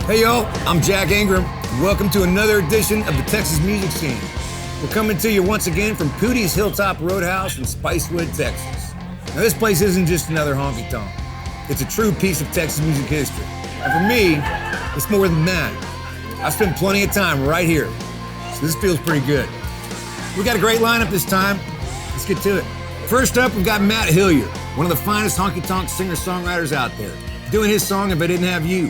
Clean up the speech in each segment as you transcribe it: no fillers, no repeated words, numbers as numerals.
Hey y'all, I'm Jack Ingram. Welcome to another edition of the Texas Music Scene. We're coming to you once again from Poodie's Hilltop Roadhouse in Spicewood, Texas. Now this place isn't just another honky-tonk. It's a true piece of Texas music history. And for me, it's more than that. I've spent plenty of time right here, so this feels pretty good. We got a great lineup this time. Let's get to it. First up, we've got Matt Hillyer, one of the finest honky-tonk singer-songwriters out there, doing his song If I Didn't Have You.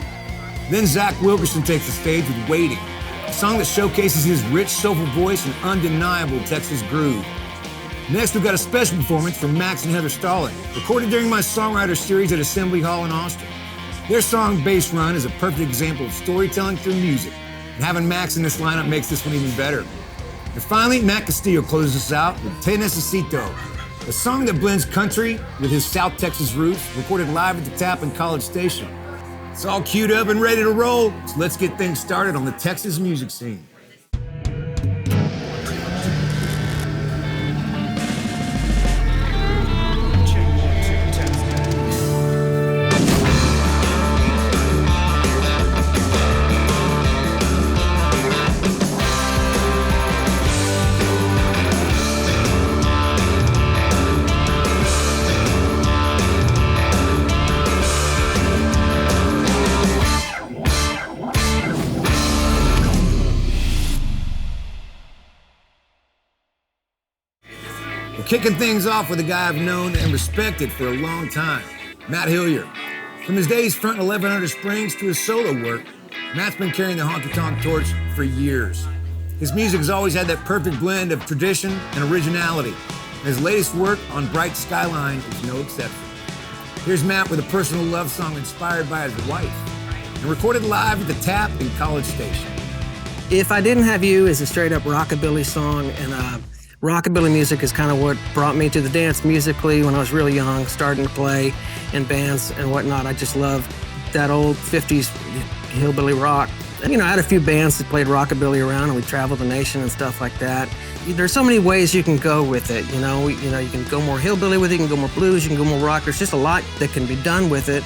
Then Zac Wilkerson takes the stage with Waiting, a song that showcases his rich, soulful voice and undeniable Texas groove. Next, we've got a special performance from Max and Heather Stalling, recorded during my Songwriter Series at Assembly Hall in Austin. Their song, Bass Run, is a perfect example of storytelling through music, and having Max in this lineup makes this one even better. And finally, Matt Castillo closes us out with Necesito, a song that blends country with his South Texas roots, recorded live at the Tap in College Station. It's all queued up and ready to roll, so let's get things started on the Texas music scene. Kicking things off with a guy I've known and respected for a long time, Matt Hillyer. From his days fronting 1100 Springs to his solo work, Matt's been carrying the honky-tonk torch for years. His music has always had that perfect blend of tradition and originality. And his latest work on Bright Skyline is no exception. Here's Matt with a personal love song inspired by his wife and recorded live at the Tap in College Station. If I Didn't Have You is a straight-up rockabilly song, and rockabilly music is kind of what brought me to the dance musically when I was really young, starting to play in bands and whatnot. I just loved that old 50s hillbilly rock. And, I had a few bands that played rockabilly around, and we traveled the nation and stuff like that. There's so many ways you can go with it, you can go more hillbilly with it, you can go more blues, you can go more rock. There's just a lot that can be done with it.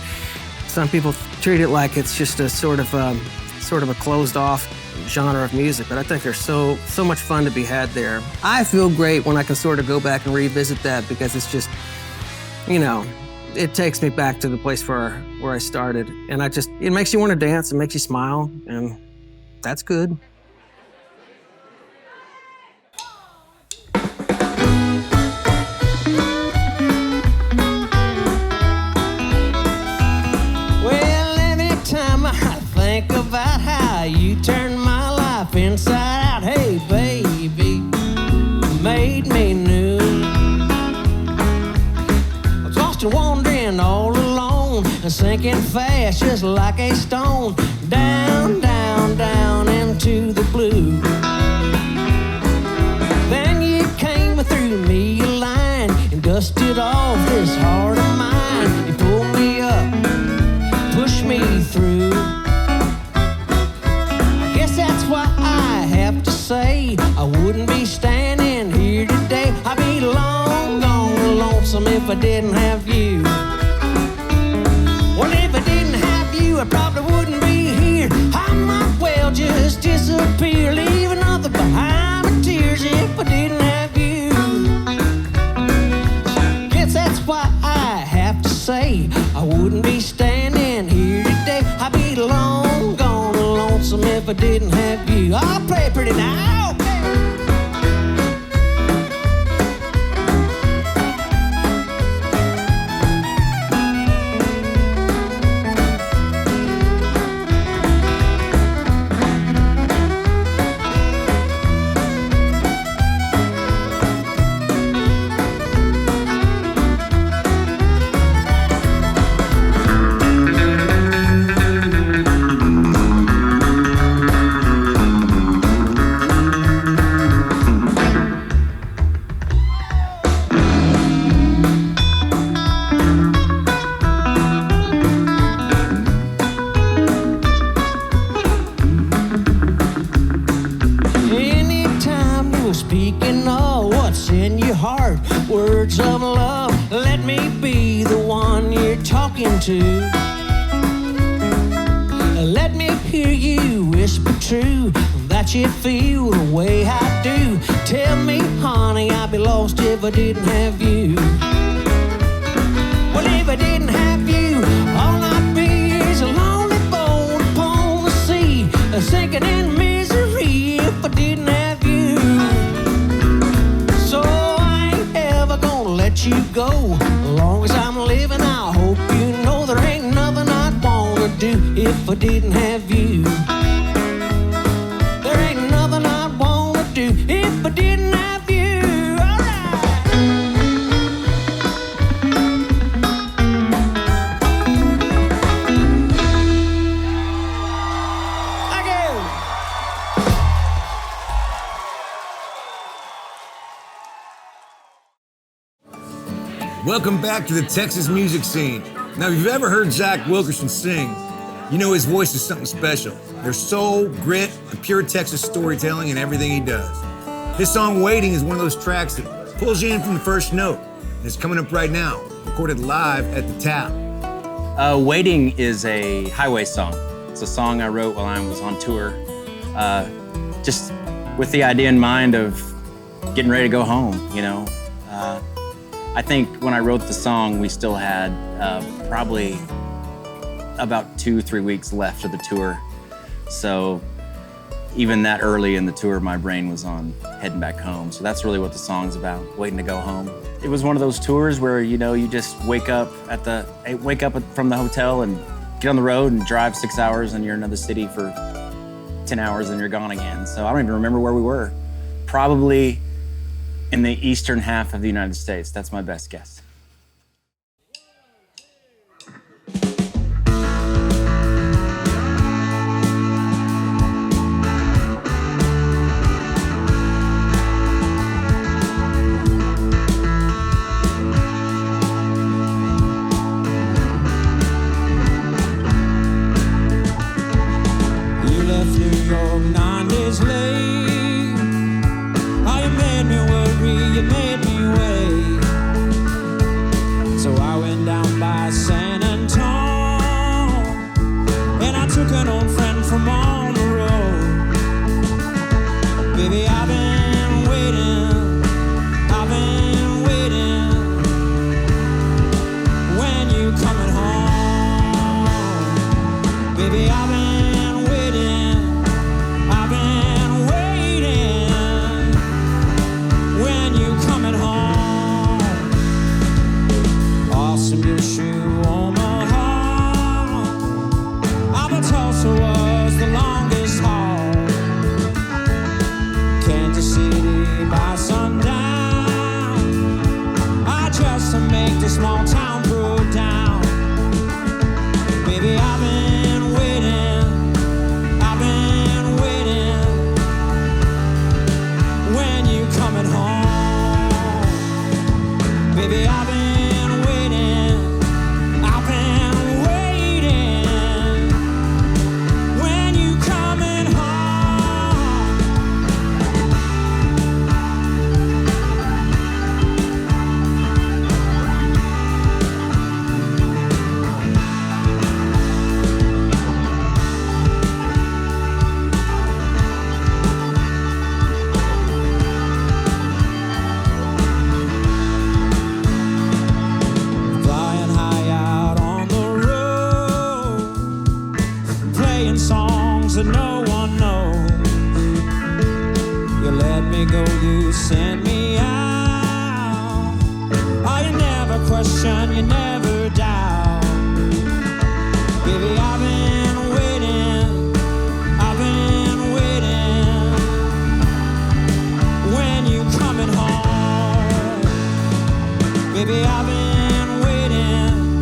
Some people treat it like it's just a sort of a closed-off genre of music, but I think there's so much fun to be had there. I feel great when I can sort of go back and revisit that, because it's just, it takes me back to the place where I started, and it makes you want to dance, it makes you smile, and that's good. Well, every time I think about how you turn my life inside out, hey baby, made me new. I was lost and wandering all alone and sinking fast just like a stone, down, down, down into the blue. Then you came and threw me a line and dusted off this heart of mine. You pulled me up, pushed me through. That's why I have to say I wouldn't be standing here today. I'd be long gone lonesome if I didn't have you. Well, if I didn't have you, I probably wouldn't be here. I might well just disappear, leaving nothing behind but tears if I didn't have you. Guess that's why I have to say I wouldn't be standing here today. I'd be long gone lonesome if I didn't have you. I'll play it pretty now. Words of love, let me be the one you're talking to. Let me hear true that you feel the way I do. Tell me, honey, I'd be lost if I didn't have you. Well, if I didn't have you, all I'd be is a lonely boat upon the sea, sinking in misery if I didn't have you. So I ain't ever gonna let you go. As long as I'm living, I hope you know there ain't nothing I'd wanna do if I didn't have you. There ain't nothing I'd wanna do if I didn't have you. All right. Thank you. Welcome back to the Texas music scene. Now, if you've ever heard Zac Wilkerson sing, you know his voice is something special. There's soul, grit, and pure Texas storytelling in everything he does. His song Waiting is one of those tracks that pulls you in from the first note. And it's coming up right now, recorded live at the Tap. Waiting is a highway song. It's a song I wrote while I was on tour, just with the idea in mind of getting ready to go home, you know. I think when I wrote the song, we still had probably about 2-3 weeks left of the tour. So even that early in the tour, my brain was on heading back home. So that's really what the song's about, waiting to go home. It was one of those tours where, you know, you just wake up from the hotel and get on the road and drive 6 hours and you're in another city for 10 hours and you're gone again. So I don't even remember where we were. Probably in the eastern half of the United States. That's my best guess. You left New York 9 days late. Oh, you made me worry, you made me wait. So I went down by San Antone, and I took an old friend from on the road. Baby, I've been waiting, when you coming home. Baby, I've been waiting, when you coming home. Awesome, your shoe, Omaha. Tulsa was the longest haul. Kansas City by sundown. I just to make the small town go down. Baby, I've been waiting, when you coming home. Baby, I've been waiting, when you coming home. Flying high out on the road, playing songs that no one knows. You let me go, you sent me out. Oh, you never question, you never doubt. Baby, I've been waiting, when you coming home. Baby, I've been waiting,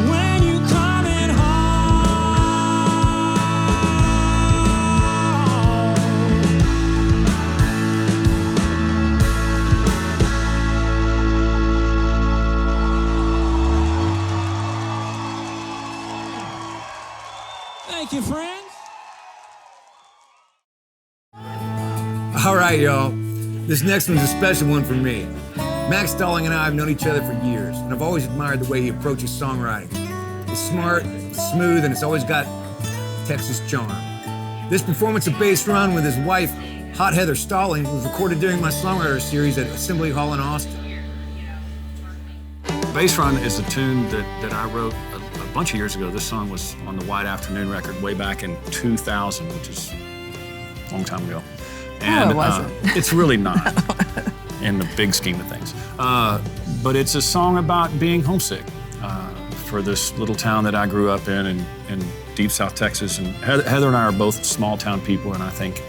when you coming home. Thank you, friends. All right, y'all. This next one's a special one for me. Max Stalling and I have known each other for years, and I've always admired the way he approaches songwriting. It's smart, it's smooth, and it's always got Texas charm. This performance of Bass Run with his wife, Hot Heather Stallings, was recorded during my Songwriter Series at Assembly Hall in Austin. Bass Run is a tune that I wrote a bunch of years ago. This song was on the White Afternoon record way back in 2000, which is a long time ago. And it wasn't. It's really not in the big scheme of things. But it's a song about being homesick for this little town that I grew up in deep South Texas. And Heather and I are both small town people, and I think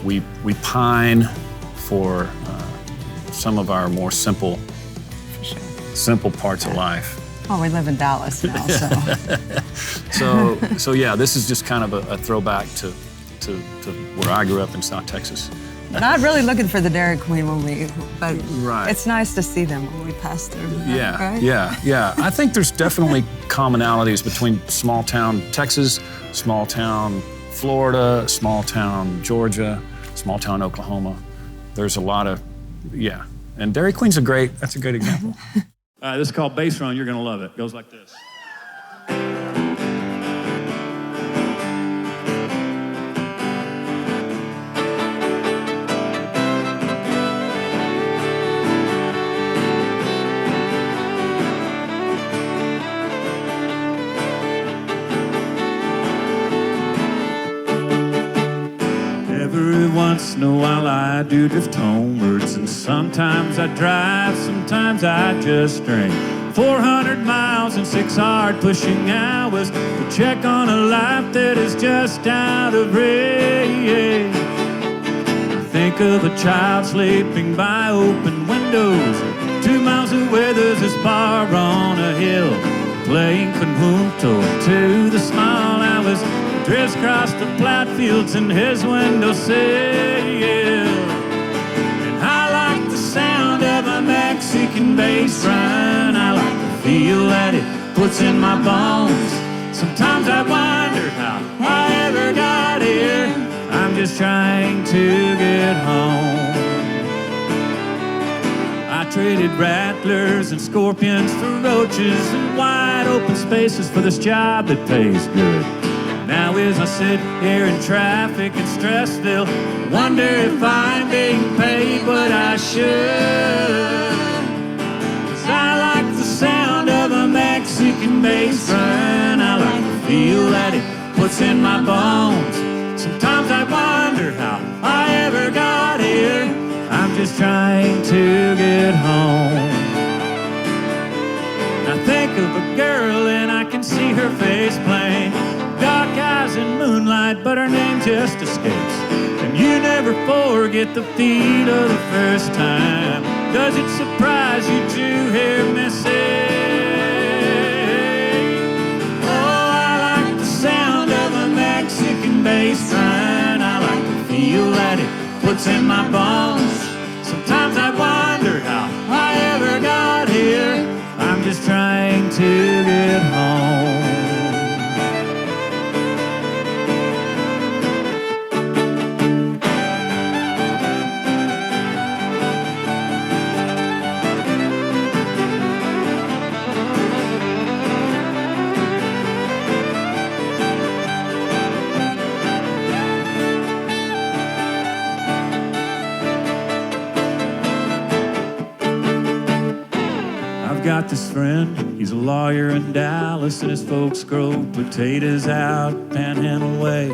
we pine for some of our more simple parts of life. Oh, we live in Dallas now, so. So yeah, this is just kind of a throwback to where I grew up in South Texas. Not really looking for the Dairy Queen but right. It's nice to see them when we pass through. Yeah, right? yeah. I think there's definitely commonalities between small town Texas, small town Florida, small town Georgia, small town Oklahoma. There's a lot of, yeah. And Dairy Queen's that's a great example. This is called Bass Run. You're gonna love it. It goes like this. Every once in a while I do drift homewards, and sometimes I drive, sometimes I just drink. 400 miles and 6 hard pushing hours to check on a life that is just out of reach. I think of a child sleeping by open windows. 2 miles away there's this bar on a hill, playing conjunto to the small hours. Drifts across the plowed fields in his windowsill. And I like the sound of a Mexican bass run. I like the feel that it puts in my bones. Sometimes I wonder how I ever got here. I'm just trying to get home. I traded rattlers and scorpions for roaches and wide open spaces for this job that pays good. Now as I sit here in traffic in Stressville, wonder if I'm being paid what I should. 'Cause I like the sound of a Mexican bass run. I like the feel that it puts in my bones. Sometimes I wonder how I ever got here. I'm just trying to get home. I think of a girl and I can see her face plain. Dark eyes in moonlight, but her name just escapes. And you never forget the feel of the first time. Does it surprise you to hear me say, oh, I like the sound of a Mexican bass run. I like the feel that it puts in my bones. Sometimes I wonder how I ever got here. I'm just trying to get home. Got this friend, he's a lawyer in Dallas, and his folks grow potatoes out Panhandle Way.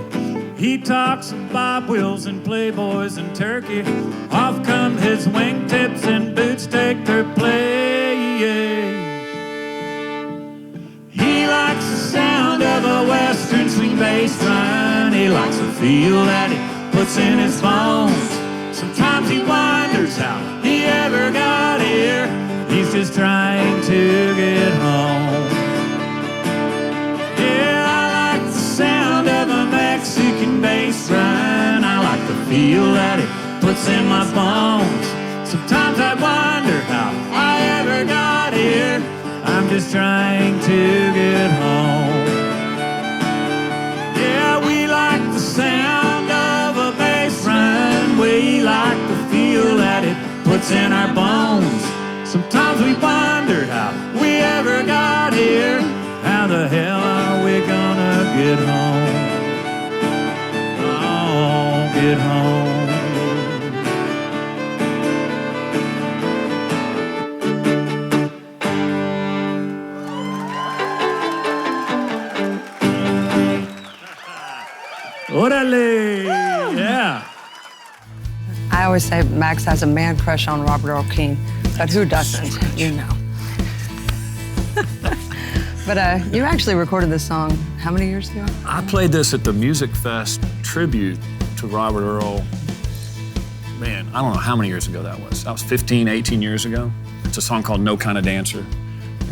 He talks of Bob Wills and Playboys and Turkey. Off come his wingtips and boots take their place. He likes the sound of a Western swing bass run. He likes the feel that it puts in his bones. Sometimes he wonders how he ever got here. He's just trying to get home. Yeah, I like the sound of a Mexican bass run. I like the feel that it puts in my bones. Sometimes I wonder how I ever got here. I'm just trying to get home. Yeah, we like the sound of a bass run. We like the feel that it puts in our bones. Sometimes we wonder how we ever got here. How the hell it home. Orale! Yeah. I always say Max has a man crush on Robert Earl Keen, but who doesn't? You know. But you actually recorded this song how many years ago? I played this at the Music Fest tribute to Robert Earl. Man, I don't know how many years ago that was. That was 15, 18 years ago. It's a song called No Kind of Dancer.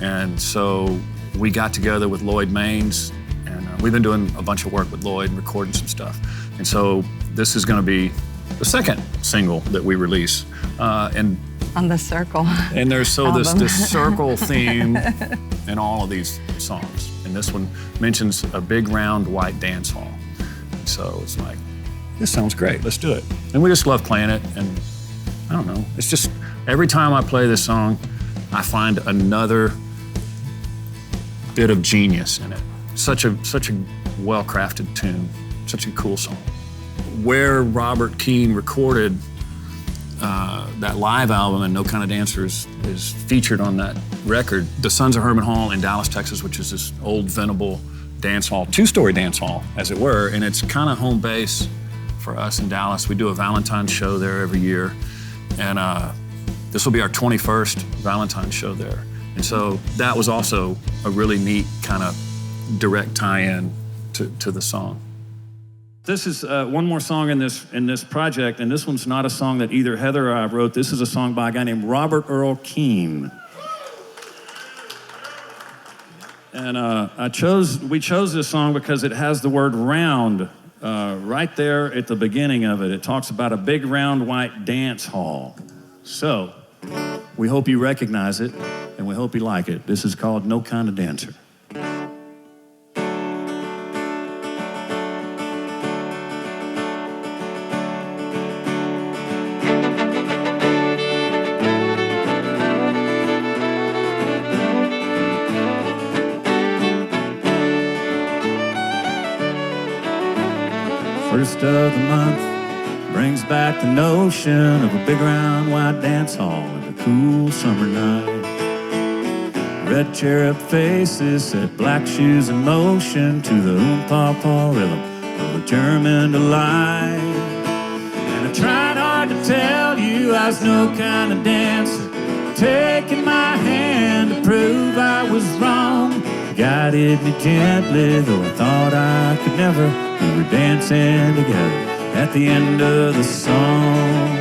And so we got together with Lloyd Maines, and we've been doing a bunch of work with Lloyd and recording some stuff. And so this is gonna be the second single that we release. On the circle. And there's album. this circle theme in all of these songs. And this one mentions a big round white dance hall. And so it's like, this sounds great, let's do it. And we just love playing it, and I don't know, it's just, every time I play this song, I find another bit of genius in it. Such a well-crafted tune, such a cool song. Where Robert Keane recorded that live album, and No Kind of Dancer is featured on that record. The Sons of Herman Hall in Dallas, Texas, which is this old venerable dance hall, two-story dance hall, as it were, and it's kind of home base for us in Dallas. We do a Valentine's show there every year, and this will be our 21st Valentine's show there. And so that was also a really neat kind of direct tie-in to the song. This is one more song in this project, and this one's not a song that either Heather or I wrote. This is a song by a guy named Robert Earl Keen. And we chose this song because it has the word round right there at the beginning of it. It talks about a big round white dance hall. So we hope you recognize it, and we hope you like it. This is called No Kind of Dancer. First of the month brings back the notion of a big round white dance hall and a cool summer night. Red cherub faces set black shoes in motion to the oom-pa-pa rhythm of a German delight. And I tried hard to tell you I was no kind of dancer, taking my hand to prove I was wrong. Guided me gently, though I thought I could never. We were dancing together at the end of the song.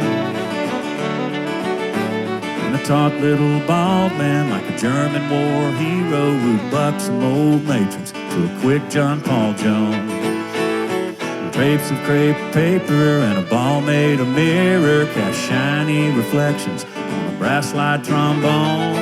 And I taught little bald man like a German war hero who'd buck some old matrons to a quick John Paul Jones. And drapes of crepe paper and a ball made of mirror cast shiny reflections on a brass slide trombone.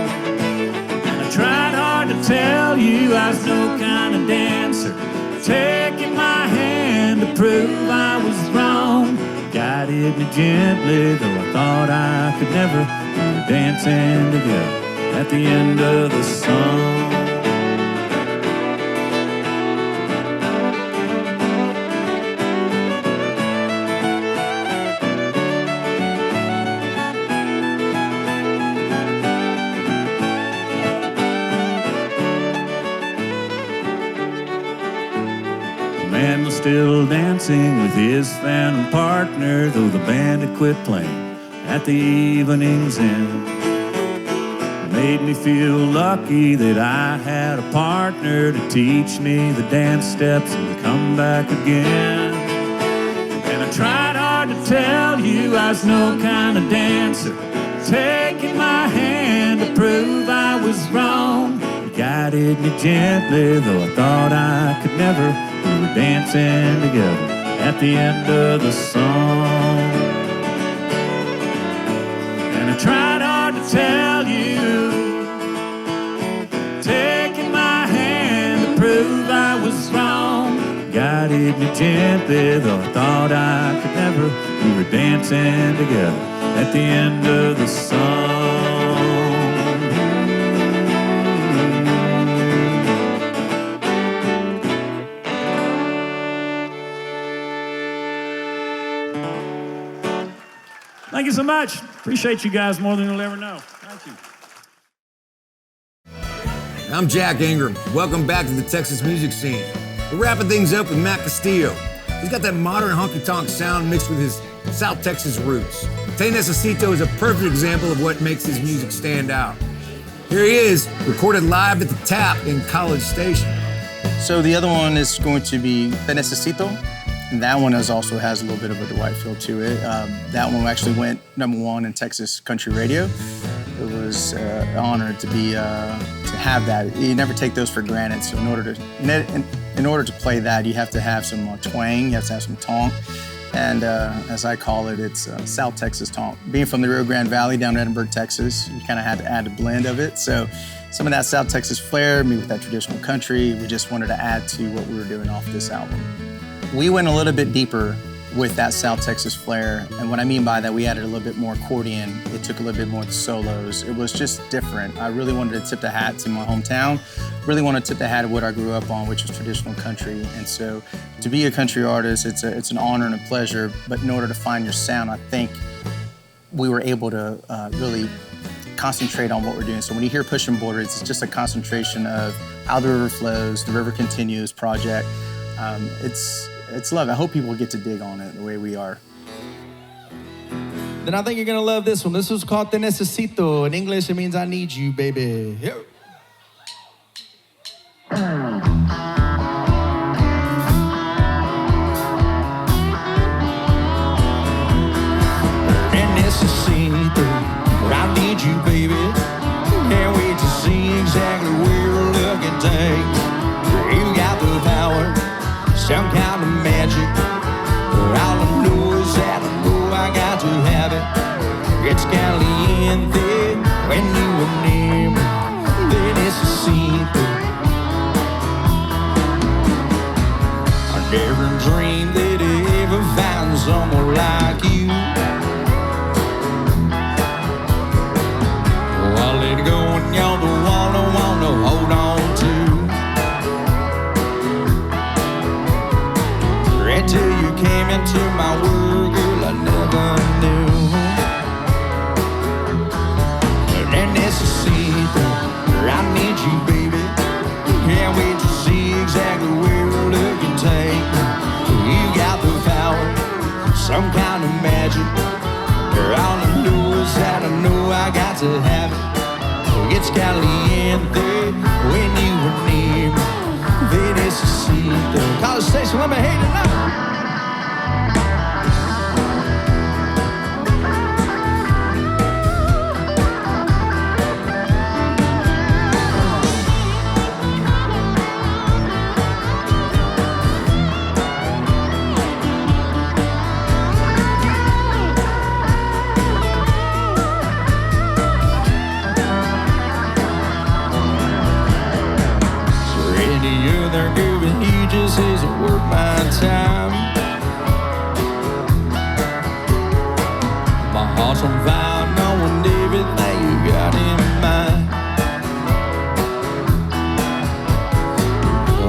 And I tried hard to tell you I was no kind of dancer, taking my hand to prove I was wrong. Guided me gently, though I thought I could never. We were dancing together at the end of the song. Still dancing with his phantom partner, though the band had quit playing at the evening's end. Made me feel lucky that I had a partner to teach me the dance steps and come back again. And I tried hard to tell you I was no kind of dancer, taking my hand to prove I was wrong. You guided me gently, though I thought I could never. We were dancing together at the end of the song. And I tried hard to tell you, taking my hand to prove I was wrong. Guided me gently, though I thought I could never. We were dancing together at the end of the song. Thank you so much. Appreciate you guys more than you'll ever know. Thank you. I'm Jack Ingram. Welcome back to the Texas music scene. We're wrapping things up with Matt Castillo. He's got that modern honky-tonk sound mixed with his South Texas roots. Necesito is a perfect example of what makes his music stand out. Here he is, recorded live at the Tap in College Station. So the other one is going to be Necesito. And that one also has a little bit of a Dwight feel to it. That one actually went #1 in Texas country radio. It was an honor to be to have that. You never take those for granted. So in order to play that, you have to have some twang. You have to have some tonk. And as I call it, it's South Texas tonk. Being from the Rio Grande Valley down in Edinburgh, Texas, you kind of had to add a blend of it. So some of that South Texas flair, maybe with that traditional country, we just wanted to add to what we were doing off this album. We went a little bit deeper with that South Texas flair. And what I mean by that, we added a little bit more accordion. It took a little bit more of the solos. It was just different. I really wanted to tip the hat to my hometown. Really wanted to tip the hat of what I grew up on, which was traditional country. And so to be a country artist, it's an honor and a pleasure. But in order to find your sound, I think we were able to really concentrate on what we're doing. So when you hear Pushing Borders, it's just a concentration of How the River Flows, The River Continues project. It's love. I hope people get to dig on it the way we are. Then I think you're gonna love this one. This was called Te Necesito. In English, it means I need you, baby. Here. Te necesito, I need you, baby. Can't wait to see exactly where you're looking, take. You got the power. Some kind of magic. All I know is that I know I got to have it. It's caliente when you were near me. Te necesito. I never dreamed that I ever found someone like you. I let go and you're the one I wanna hold on to. Till you came into my world, girl, I never knew. And Necesito, I need you, baby. Can't wait to see exactly where we're looking, take me. You got the power, some kind of magic. Girl, all I know is that I know I got to have it. It's caliente when you were near me. Te necesito. College Station, let me hate it now. Isn't worth my time. My heart's on fire, knowing everything you got in mind.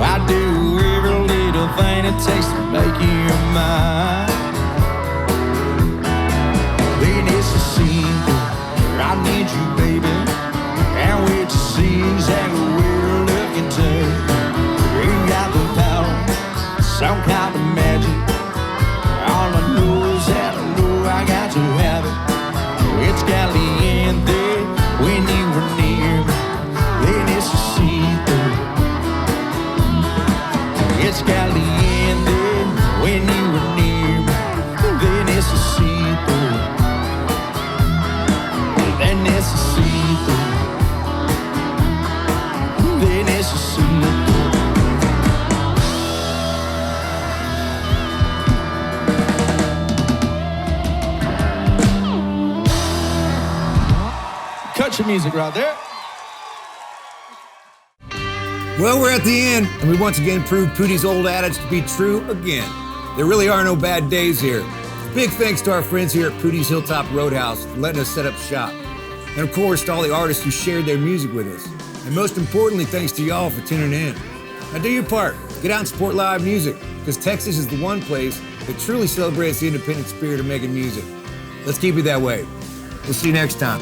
I do every little thing it takes to make you mine. Te necesito, I need you, baby. Can't wait to see exactly where you're looking to. You got the power, some kind of magic. All I know is that I know I got to have it. It's caliente when you were near me. Te necesito. It's caliente when you were near me. Te necesito. Te necesito. Te necesito. Country music right there. Well, we're at the end, and we once again proved Poodie's old adage to be true again. There really are no bad days here. Big thanks to our friends here at Poodie's Hilltop Roadhouse for letting us set up shop. And of course, to all the artists who shared their music with us. And most importantly, thanks to y'all for tuning in. Now do your part. Get out and support live music, because Texas is the one place that truly celebrates the independent spirit of making music. Let's keep it that way. We'll see you next time.